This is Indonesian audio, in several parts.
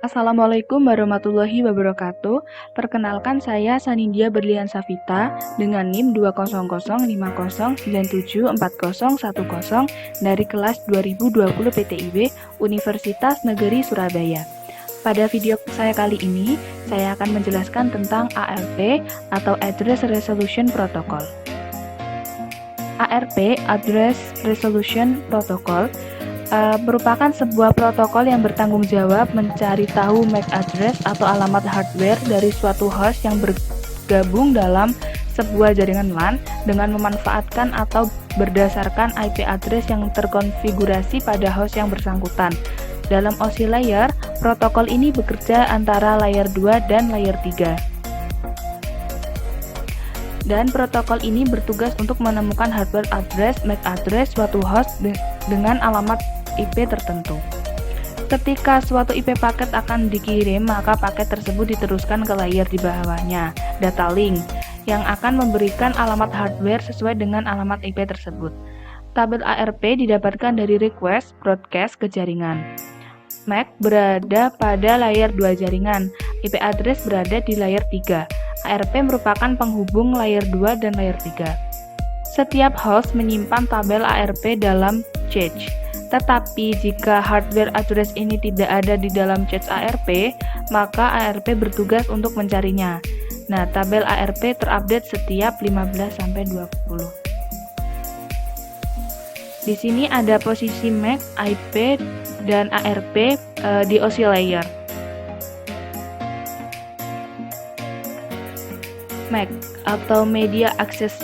Assalamualaikum warahmatullahi wabarakatuh. Perkenalkan saya Sanindya Berlian Safita dengan NIM 20050974010 dari kelas 2020 PTIB Universitas Negeri Surabaya. Pada video saya kali ini, saya akan menjelaskan tentang ARP atau Address Resolution Protocol. ARP, Address Resolution Protocol, merupakan sebuah protokol yang bertanggung jawab mencari tahu MAC address atau alamat hardware dari suatu host yang bergabung dalam sebuah jaringan LAN dengan memanfaatkan atau berdasarkan IP address yang terkonfigurasi pada host yang bersangkutan. Dalam OSI layer, protokol ini bekerja antara layer 2 dan layer 3. Dan protokol ini bertugas untuk menemukan hardware address, MAC address suatu host dengan alamat IP tertentu. Ketika suatu IP paket akan dikirim, maka paket tersebut diteruskan ke layer di bawahnya, data link, yang akan memberikan alamat hardware sesuai dengan alamat IP tersebut. Tabel ARP didapatkan dari request broadcast ke jaringan. MAC berada pada layer 2 jaringan, IP address berada di layer 3. ARP merupakan penghubung layer 2 dan layer 3. Setiap host menyimpan tabel ARP dalam cache. Tetapi jika hardware address ini tidak ada di dalam cache ARP, maka ARP bertugas untuk mencarinya. Nah, tabel ARP terupdate setiap 15-20. Di sini ada posisi MAC, IP, dan ARP di OSI layer. MAC atau Media Access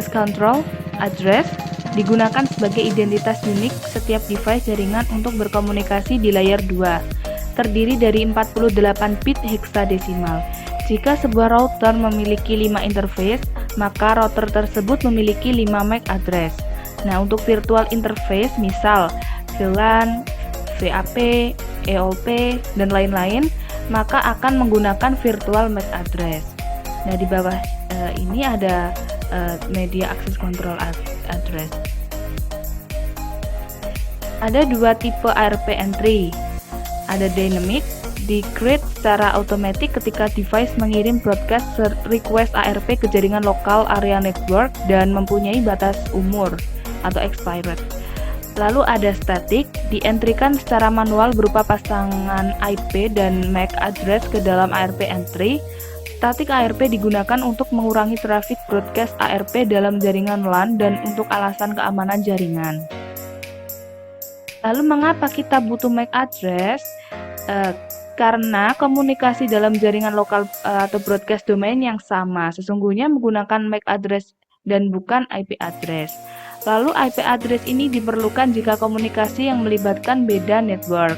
Control Address digunakan sebagai identitas unik setiap device jaringan untuk berkomunikasi di layer 2, terdiri dari 48 bit heksadesimal. Jika sebuah router memiliki 5 interface, maka router tersebut memiliki 5 MAC address. Nah, untuk virtual interface, misal VLAN, VAP, EOP, dan lain-lain, maka akan menggunakan virtual MAC address. Nah, di bawah ini ada Media Access Control Address. Ada dua tipe ARP entry. Ada dynamic, di-create secara otomatis ketika device mengirim broadcast request ARP ke jaringan lokal area network dan mempunyai batas umur atau expired. Lalu ada static, di-entrykan secara manual berupa pasangan IP dan MAC address ke dalam ARP entry. Static ARP digunakan untuk mengurangi traffic broadcast ARP dalam jaringan LAN dan untuk alasan keamanan jaringan. Lalu mengapa kita butuh MAC address? Karena komunikasi dalam jaringan lokal atau broadcast domain yang sama sesungguhnya menggunakan MAC address dan bukan IP address. Lalu IP address ini diperlukan jika komunikasi yang melibatkan beda network.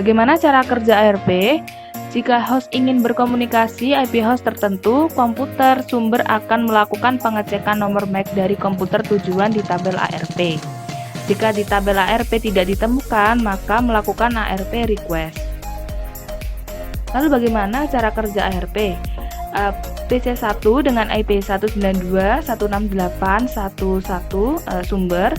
Bagaimana cara kerja ARP? Jika host ingin berkomunikasi IP host tertentu, komputer sumber akan melakukan pengecekan nomor MAC dari komputer tujuan di tabel ARP. Jika di tabel ARP tidak ditemukan, maka melakukan ARP request. Lalu bagaimana cara kerja ARP? PC1 dengan IP 192.168.1.1 sumber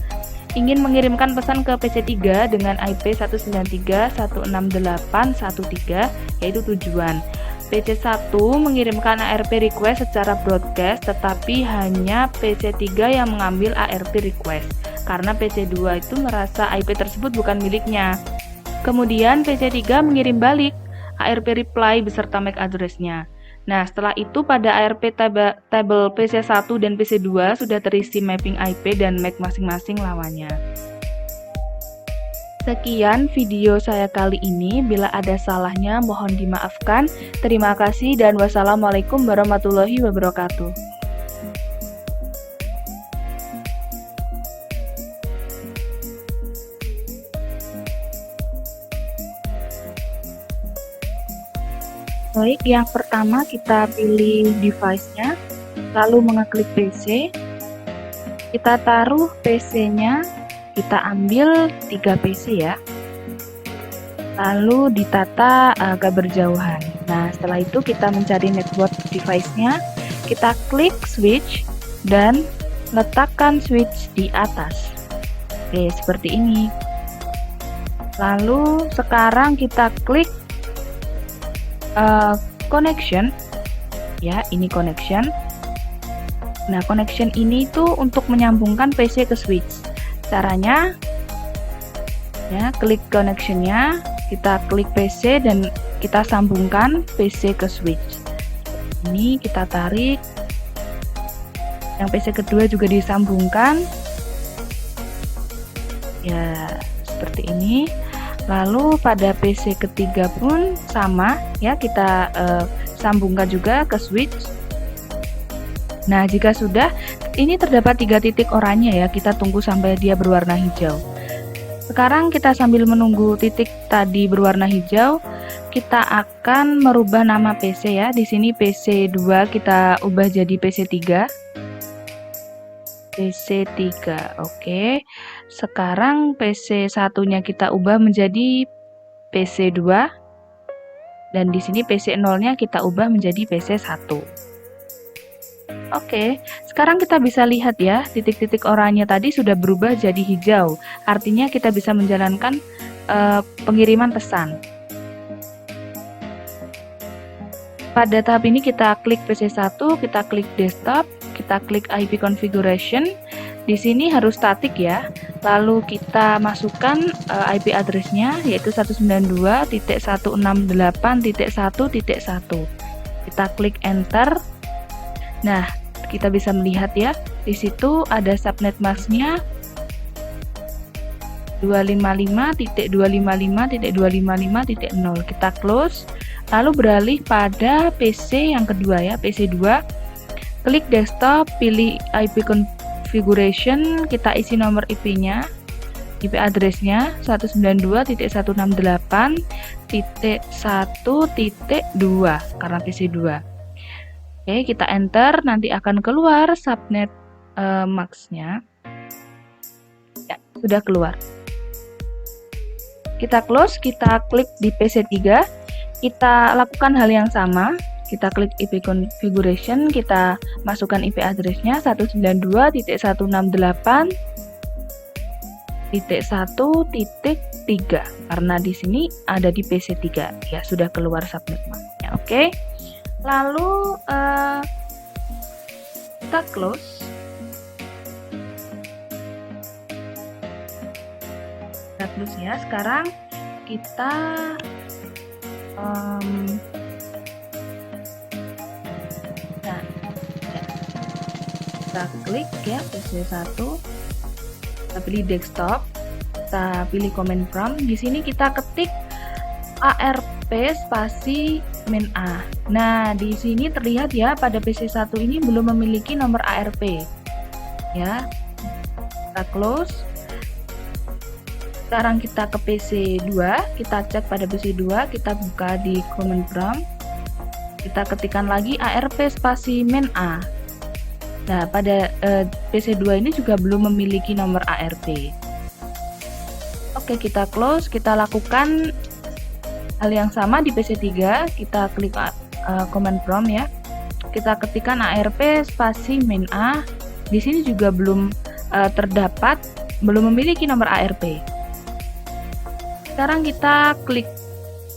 ingin mengirimkan pesan ke PC3 dengan IP 193.168.1.3 yaitu tujuan. PC1 mengirimkan ARP request secara broadcast tetapi hanya PC3 yang mengambil ARP request karena PC2 itu merasa IP tersebut bukan miliknya. Kemudian PC3 mengirim balik ARP reply beserta MAC address-nya. Nah, setelah itu pada ARP tabel PC1 dan PC2 sudah terisi mapping IP dan MAC masing-masing lawannya. Sekian video saya kali ini, bila ada salahnya mohon dimaafkan. Terima kasih dan wassalamualaikum warahmatullahi wabarakatuh. Baik, yang pertama kita pilih device-nya, lalu mengeklik PC. Kita taruh PC-nya, kita ambil 3 PC ya. Lalu ditata agak berjauhan. Nah, setelah itu kita mencari network device-nya, kita klik switch dan letakkan switch di atas. Oke, seperti ini. Lalu sekarang kita klik connection, ya, ini connection. Nah, connection ini tuh untuk menyambungkan PC ke switch. Caranya, ya, klik connectionnya, kita klik PC dan kita sambungkan PC ke switch. Ini kita tarik. Yang PC kedua juga disambungkan. Ya, seperti ini. Lalu pada PC ketiga pun sama, ya, kita sambungkan juga ke switch. Nah, jika sudah, ini terdapat 3 titik oranye ya, kita tunggu sampai dia berwarna hijau. Sekarang kita sambil menunggu titik tadi berwarna hijau, kita akan merubah nama PC ya. Di sini PC2 kita ubah jadi PC3. PC3, oke. Sekarang PC1-nya kita ubah menjadi PC2. Dan di sini PC0-nya kita ubah menjadi PC1. Oke, sekarang kita bisa lihat ya, titik-titik oranye tadi sudah berubah jadi hijau. Artinya kita bisa menjalankan pengiriman pesan. Pada tahap ini kita klik PC1, kita klik desktop, kita klik IP configuration. Di sini harus static ya. Lalu kita masukkan IP address-nya yaitu 192.168.1.1. Kita klik enter. Nah, kita bisa melihat ya, di situ ada subnet mask-nya 255.255.255.0. Kita close, lalu beralih pada PC yang kedua ya, PC2. Klik desktop, pilih IP configuration, kita isi nomor IP-nya, IP address-nya 192.168.1.2 karena PC2. Oke, kita enter, nanti akan keluar subnet mask-nya. Ya, sudah keluar. Kita close, kita klik di PC3, kita lakukan hal yang sama. Kita klik IP configuration, kita masukkan IP address-nya 192.168.1.3 karena di sini ada di PC3. Ya, sudah keluar subnet mask-nya. Oke. Lalu kita close. Kita close ya. Sekarang kita kita klik ya PC1. Kita pilih desktop. Kita pilih command prompt. Di sini kita ketik ARP spasi min A. Nah, di sini terlihat ya pada PC1 ini belum memiliki nomor ARP. Ya. Kita close. Sekarang kita ke PC2, kita cek pada PC2, kita buka di command prompt. Kita ketikkan lagi ARP spasi min A. Nah, pada PC2 ini juga belum memiliki nomor ARP. Oke, kita close, kita lakukan hal yang sama di PC3, kita klik command prompt ya. Kita ketikkan ARP spasi min A. Di sini juga belum belum memiliki nomor ARP. Sekarang kita klik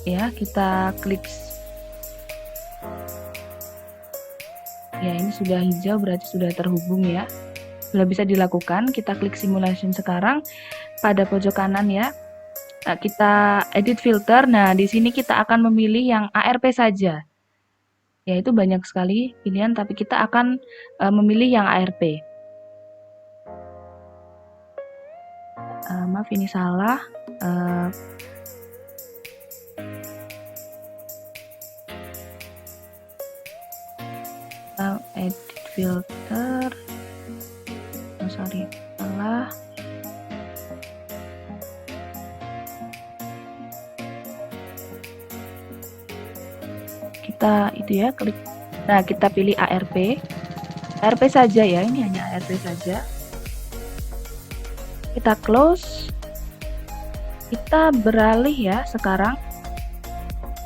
ya, kita klik. Ya, ini sudah hijau berarti sudah terhubung ya. Sudah bisa dilakukan. Kita klik simulation sekarang pada pojok kanan ya. Nah, kita edit filter. Nah, di sini kita akan memilih yang ARP saja. Ya, itu banyak sekali pilihan, tapi kita akan memilih yang ARP. Maaf, ini salah. Edit filter. Oh, sorry, salah. Kita itu ya klik. Nah, kita pilih ARP. ARP saja ya, ini hanya ARP saja. Kita close. Kita beralih ya sekarang.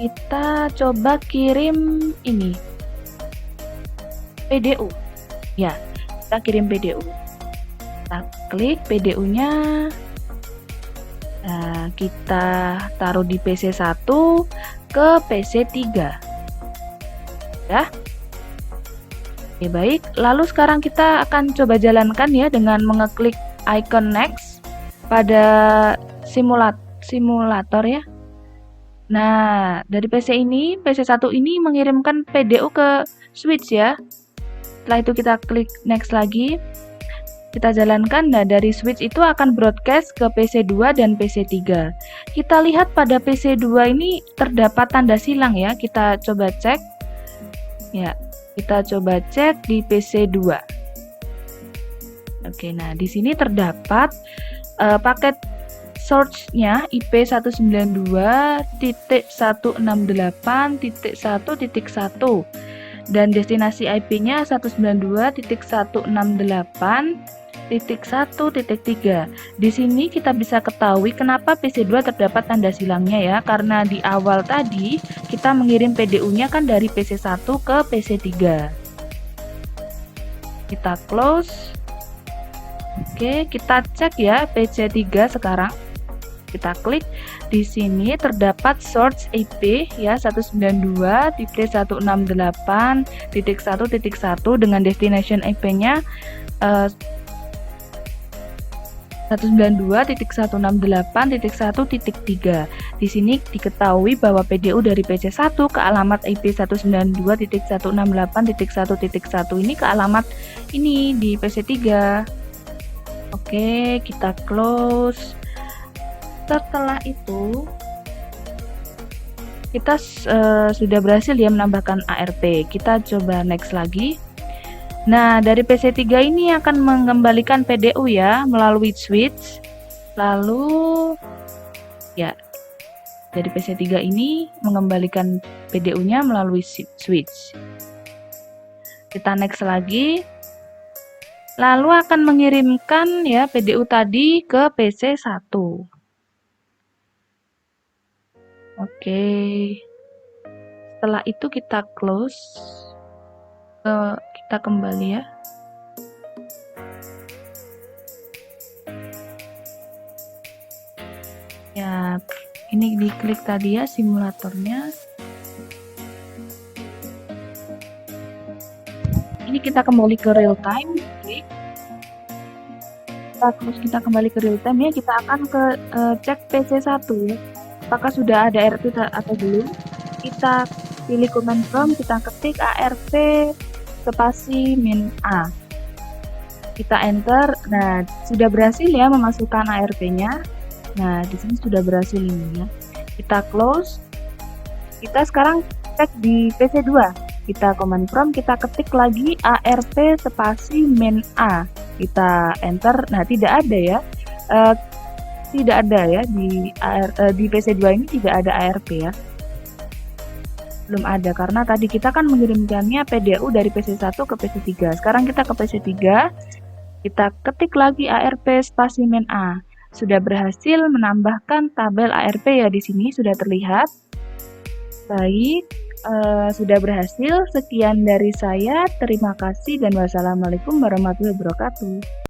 Kita coba kirim ini. PDU. Ya, kita kirim PDU. Kita klik PDU-nya. Nah, kita taruh di PC 1 ke PC 3. Ya. Oke, baik. Lalu sekarang kita akan coba jalankan ya dengan mengeklik icon next pada simulator ya. Nah, dari PC 1 ini mengirimkan PDU ke switch ya. Setelah itu kita klik next lagi. Kita jalankan, nah dari switch itu akan broadcast ke PC 2 dan PC 3. Kita lihat pada PC 2 ini terdapat tanda silang ya, kita coba cek. Ya, kita coba cek di PC 2. Oke, nah di sini terdapat paket source-nya IP 192.168.1.1 dan destinasi IP-nya 192.168.1.3. Di sini kita bisa ketahui kenapa PC 2 terdapat tanda silangnya ya, karena di awal tadi kita mengirim PDU-nya kan dari PC 1 ke PC 3. Kita close. Oke, kita cek ya PC 3 sekarang. Kita klik, di sini terdapat source IP ya 192.168.1.1 dengan destination IP-nya 192.168.1.3. Di sini diketahui bahwa PDU dari PC 1 ke alamat IP 192.168.1.1 ini ke alamat ini di PC 3. Oke, kita close. Setelah itu kita sudah berhasil ya menambahkan ARP. Kita coba next lagi. Nah, dari PC 3 ini akan mengembalikan PDU ya melalui switch. Lalu ya dari PC 3 ini mengembalikan PDU-nya melalui switch. Kita next lagi. Lalu akan mengirimkan ya PDU tadi ke PC 1. Oke. Setelah itu kita close. Kita kembali ya. Ya, ini diklik tadi ya simulatornya. Ini kita kembali ke real time. Klik. Terus kita kembali ke real time ya. Kita akan ke cek PC 1 ya. Apakah sudah ada ARP atau belum? Kita pilih command prompt, kita ketik ARP spasi min A. Kita enter. Nah, sudah berhasil ya memasukkan ARP-nya. Nah, di sini sudah berhasil ini ya. Kita close. Kita sekarang cek di PC 2. Kita command prompt, kita ketik lagi ARP spasi min A. Kita enter. Nah, tidak ada ya. Tidak ada ya di PC 2 ini tidak ada ARP ya. Belum ada karena tadi kita kan mengirimkannya PDU dari PC 1 ke PC 3. Sekarang kita ke PC 3. Kita ketik lagi ARP spasi min A. Sudah berhasil menambahkan tabel ARP ya, di sini sudah terlihat. Baik, sudah berhasil. Sekian dari saya. Terima kasih dan wassalamualaikum warahmatullahi wabarakatuh.